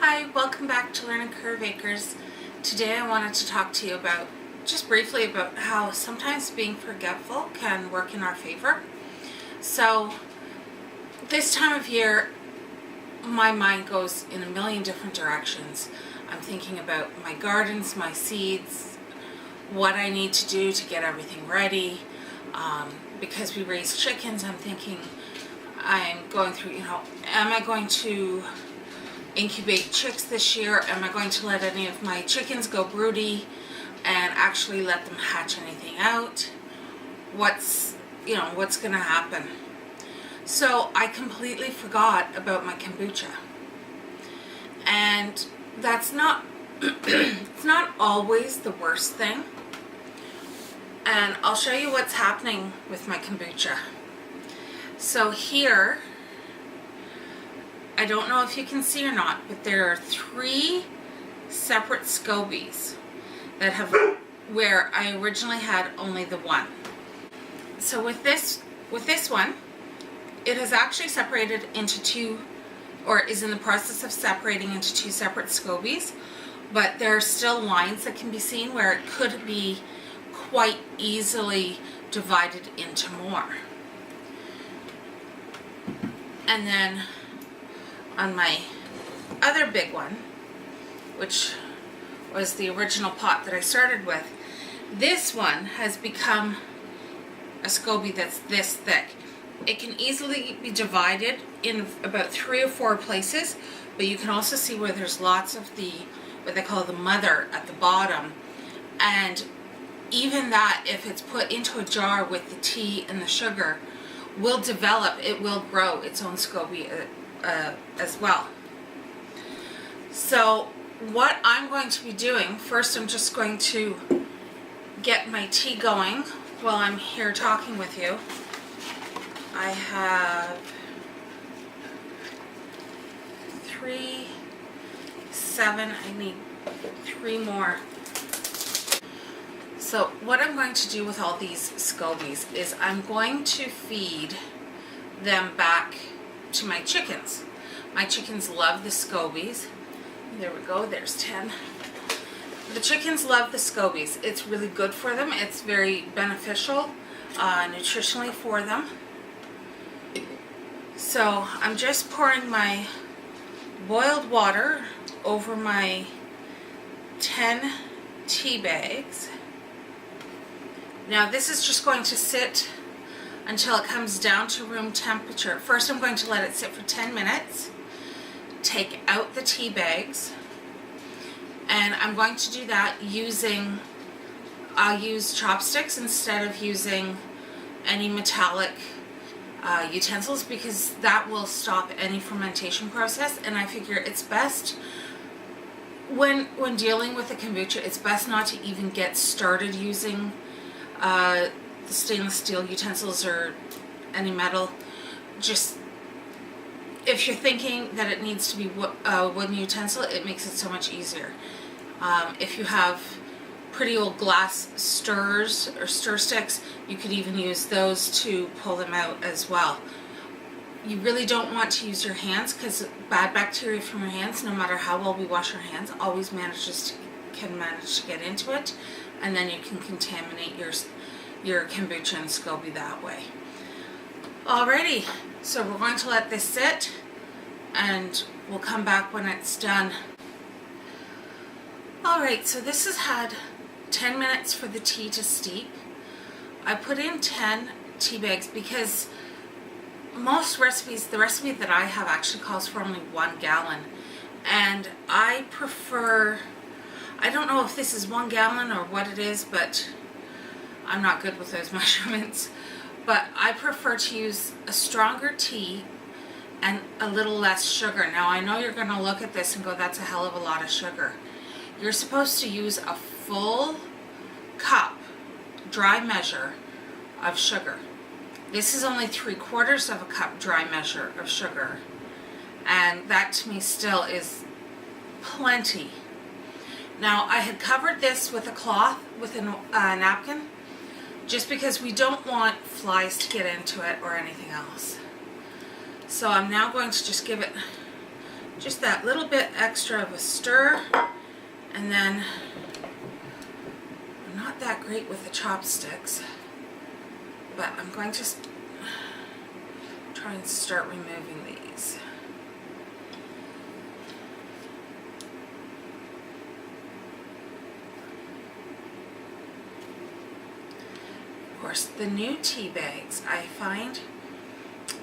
Hi, welcome back to Learning Curve Acres. Today I wanted to talk to you about, just briefly, about how sometimes being forgetful can work in our favor. So this time of year, my mind goes in a million different directions. I'm thinking about my gardens, my seeds, what I need to do to get everything ready. Because we raise chickens, I'm thinking, I'm going through, am I going to incubate chicks this year? Am I going to let any of my chickens go broody and actually let them hatch anything out? What's going to happen? So I completely forgot about my kombucha. And that's not, it's not always the worst thing. And I'll show you what's happening with my kombucha. So here, I don't know if you can see or not, but there are 3 separate scobies that have, where I originally had only the one. So with this one, it has actually separated into 2, or is in the process of separating into 2 separate scobies, but there are still lines that can be seen where it could be quite easily divided into more. And then on my other big one, which was the original pot that I started with, this one has become a SCOBY that's this thick. It can easily be divided in about 3 or 4 places, but you can also see where there's lots of the, what they call the mother at the bottom. And even that, if it's put into a jar with the tea and the sugar, will develop, it will grow its own SCOBY as well. So what I'm going to be doing, first I'm just going to get my tea going while I'm here talking with you. I have 3, 7, I need 3 more. So what I'm going to do with all these SCOBYs is I'm going to feed them back to my chickens. My chickens love the SCOBYs. There we go, there's 10. The chickens love the SCOBYs. It's really good for them. It's very beneficial nutritionally for them. So I'm just pouring my boiled water over my 10 tea bags. Now this is just going to sit until it comes down to room temperature. First I'm going to let it sit for 10 minutes, take out the tea bags, and I'm going to do that using, I'll use chopsticks instead of using any metallic utensils, because that will stop any fermentation process. And I figure it's best when dealing with the kombucha, it's best not to even get started using the stainless steel utensils or any metal. Just, if you're thinking that it needs to be a wooden utensil, it makes it so much easier. If you have pretty old glass stirrers or stir sticks, you could even use those to pull them out as well. You really don't want to use your hands, because bad bacteria from your hands, no matter how well we wash our hands, always can manage to get into it, and then you can contaminate your kombucha and SCOBY that way. Alrighty, so we're going to let this sit, and we'll come back when it's done. Alright, so this has had 10 minutes for the tea to steep. I put in 10 tea bags because most recipes, the recipe that I have actually calls for only 1 gallon. And I prefer, I don't know if this is 1 gallon or what it is, but I'm not good with those measurements. But I prefer to use a stronger tea and a little less sugar. Now I know you're going to look at this and go, that's a hell of a lot of sugar. You're supposed to use a full cup, dry measure of sugar. This is only 3/4 of a cup dry measure of sugar. And that to me still is plenty. Now I had covered this with a cloth, with a napkin, just because we don't want flies to get into it or anything else. So I'm now going to just give it just that little bit extra of a stir, and then I'm not that great with the chopsticks, but I'm going to try and start removing these. Of course, the new tea bags, I find,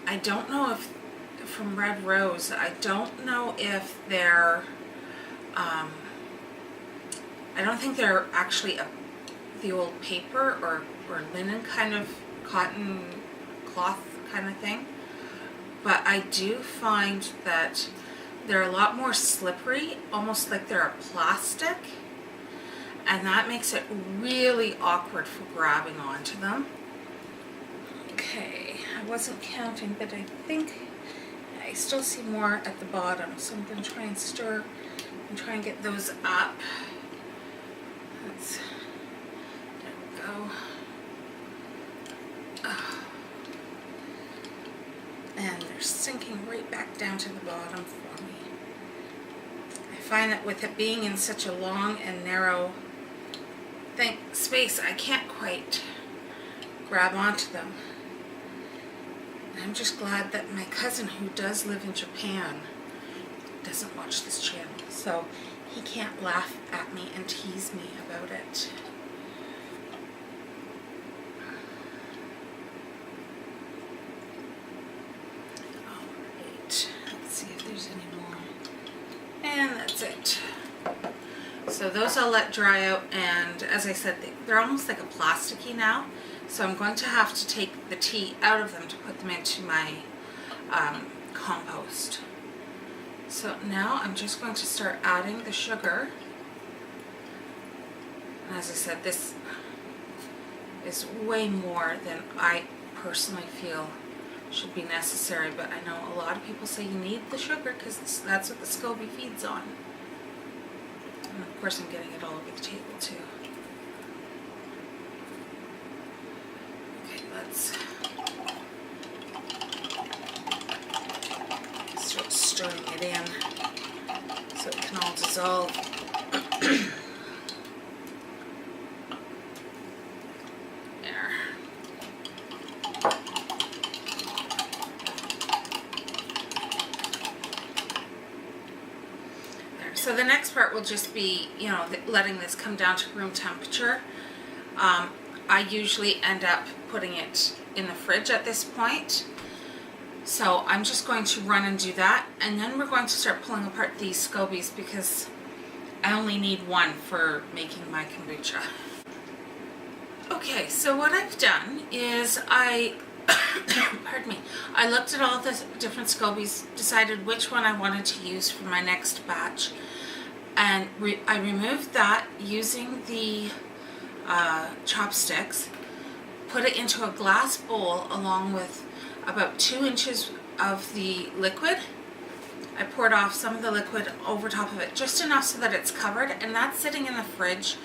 I don't know if, from Red Rose, I don't know if they're, I don't think they're actually the old paper or linen kind of cotton cloth kind of thing. But I do find that they're a lot more slippery, almost like they're a plastic. And that makes it really awkward for grabbing onto them. Okay, I wasn't counting, but I think I still see more at the bottom. So I'm going to try and stir and try and get those up. There we go. And they're sinking right back down to the bottom for me. I find that with it being in such a long and narrow space, I can't quite grab onto them. And I'm just glad that my cousin, who does live in Japan, doesn't watch this channel, so he can't laugh at me and tease me about it. Alright, let's see if there's any more. And that's it. So those I'll let dry out, and as I said, they're almost like a plasticky now, so I'm going to have to take the tea out of them to put them into my compost. So now I'm just going to start adding the sugar. And as I said, this is way more than I personally feel should be necessary, but I know a lot of people say you need the sugar because that's what the SCOBY feeds on. And of course I'm getting it all over the table too. Okay, let's start stirring it in so it can all dissolve. There. So the next part will just be, you know, letting this come down to room temperature. I usually end up putting it in the fridge at this point. So I'm just going to run and do that, and then we're going to start pulling apart these SCOBYs because I only need one for making my kombucha. Okay, so what I've done is pardon me, I looked at all the different SCOBYs, decided which one I wanted to use for my next batch, and I removed that using the chopsticks, put it into a glass bowl along with about 2 inches of the liquid. I poured off some of the liquid over top of it, just enough so that it's covered, and that's sitting in the fridge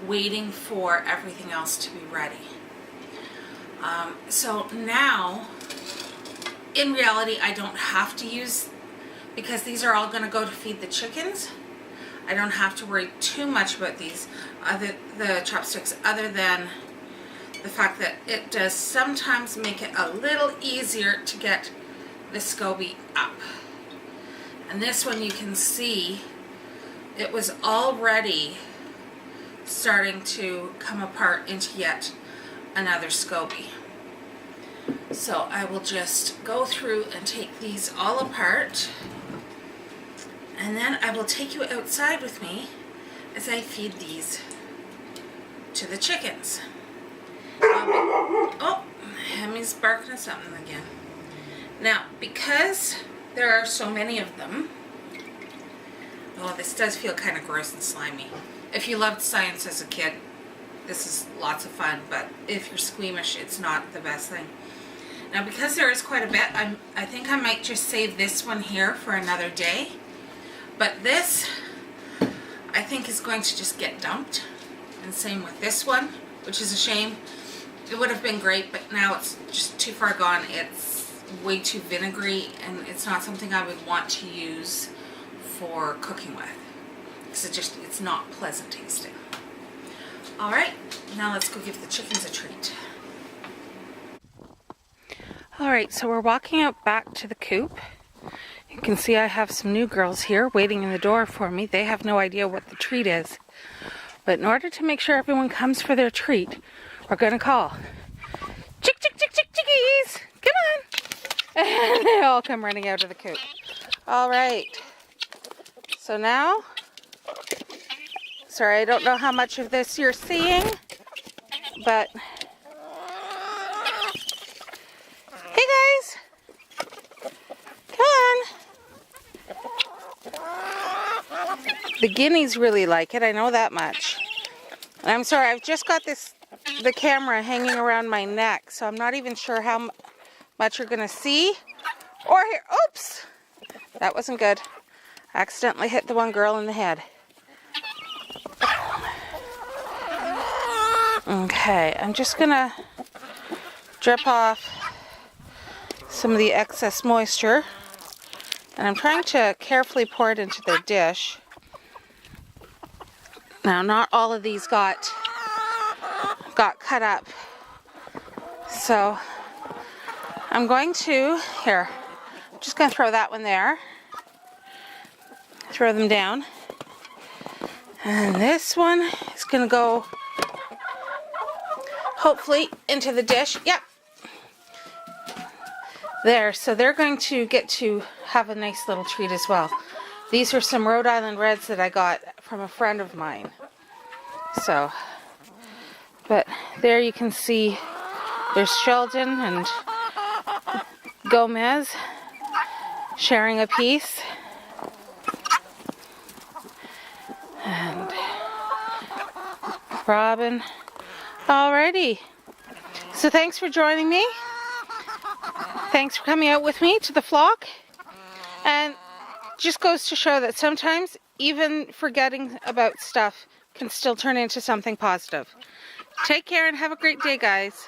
waiting for everything else to be ready. So now, in reality, I don't have to use, because these are all going to go to feed the chickens, I don't have to worry too much about these, the chopsticks, other than the fact that it does sometimes make it a little easier to get the SCOBY up. And this one you can see, it was already starting to come apart into yet another SCOBY. So I will just go through and take these all apart, and then I will take you outside with me as I feed these to the chickens. Oh, Hemi's barking at something again. Now, because there are so many of them, oh, this does feel kind of gross and slimy. If you loved science as a kid, this is lots of fun, but if you're squeamish, it's not the best thing. Now, because there is quite a bit, I think I might just save this one here for another day. But this, I think, is going to just get dumped. And same with this one, which is a shame. It would have been great, but now it's just too far gone. It's way too vinegary, and it's not something I would want to use for cooking with. Because it's not pleasant tasting. Alright, now let's go give the chickens a treat. Alright, so we're walking out back to the coop. You can see I have some new girls here waiting in the door for me. They have no idea what the treat is. But in order to make sure everyone comes for their treat, we're going to call. Chick, chick, chick, chick, chickies! Come on! And they all come running out of the coop. Alright. So now, sorry, I don't know how much of this you're seeing, but hey guys, come on. The guineas really like it, I know that much. And I'm sorry, I've just got the camera hanging around my neck, so I'm not even sure how much you're gonna see or hear. Oops, that wasn't good. I accidentally hit the one girl in the head. Okay, I'm just gonna drip off some of the excess moisture, and I'm trying to carefully pour it into their dish. Now, not all of these got cut up, so I'm going to, here, I'm just going to throw that one there, throw them down, and this one is going to go hopefully into the dish. Yep, there. So they're going to get to have a nice little treat as well. These are some Rhode Island Reds that I got from a friend of mine. So, but there you can see there's Sheldon and Gomez sharing a piece. And Robin. Alrighty. So thanks for joining me. Thanks for coming out with me to the flock. And just goes to show that sometimes even forgetting about stuff can still turn into something positive. Take care and have a great day, guys.